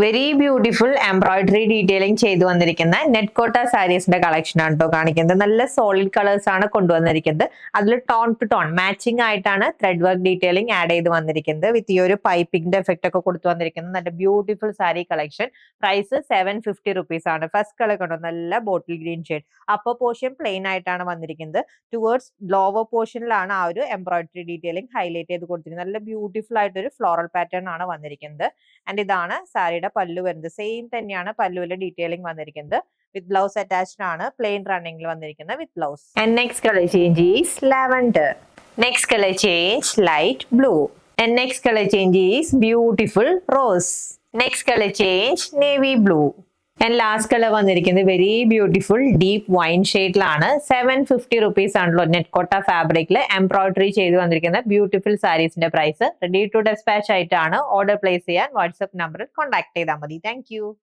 Very beautiful embroidery detailing ചെയ്തു വന്നിരിക്കുന്ന net കോട്ട സാരീസിന്റെ കളക്ഷൻ ആണ് കേട്ടോ കാണിക്കുന്നത്. നല്ല സോളിഡ് കളേഴ്സ് ആണ് കൊണ്ടുവന്നിരിക്കുന്നത്. അതിൽ ടോൺ ടു ടോൺ മാച്ചിങ് ആയിട്ടാണ് ത്രെഡ് വർക്ക് ഡീറ്റെയിലിംഗ് ആഡ് ചെയ്ത് വന്നിരിക്കുന്നത്. വിത്ത് ഈ ഒരു പൈപ്പിംഗിന്റെ എഫക്ട് ഒക്കെ കൊടുത്തു വന്നിരിക്കുന്നത്. നല്ല beautiful sari collection. Price 750 rupees ആണ്. ഫസ്റ്റ് കളർ കണ്ടോ, നല്ല bottle green shade. Upper portion plain ആയിട്ടാണ് വന്നിരിക്കുന്നത്. ടുവേർഡ്സ് ലോവർ പോർഷനിലാണ് ആ ഒരു എംബ്രോയിഡറി ഡീറ്റെയിലിംഗ് ഹൈലൈറ്റ് ചെയ്ത് കൊടുത്തിരിക്കുന്നത്. നല്ല ബ്യൂട്ടിഫുൾ ആയിട്ടൊരു ഫ്ലോറൽ പാറ്റേൺ ആണ് വന്നിരിക്കുന്നത്. ആൻഡ് ഇതാണ് സാരിയുടെ പല്ലു വരുന്നത്. സെയിം തന്നെയാണ് പല്ലുവിലെ ഡീറ്റെയിലിംഗ് വന്നിരിക്കുന്നത്. വിത്ത് ബ്ലൗസ് അറ്റാച്ച്ഡ് ആണ്. പ്ലെയിൻ റണ്ണിംഗിൽ വന്നിരിക്കുന്നത് with blouse. And next colour change is lavender. Next colour change light blue. And next colour change is beautiful rose. Next colour change navy blue. And last colour വന്നിരിക്കുന്നത് very beautiful deep wine ഷെയ്ഡിലാണ്. 750 rupees ആണല്ലോ net കോട്ട ഫാബ്രിക്കിൽ embroidery ചെയ്ത് വന്നിരിക്കുന്ന beautiful സാരീസിന്റെ price. Ready to despatch ആയിട്ടാണ്. Order place ചെയ്യാൻ വാട്സ്ആപ്പ് നമ്പറിൽ കോൺടാക്ട് ചെയ്താൽ മതി. താങ്ക്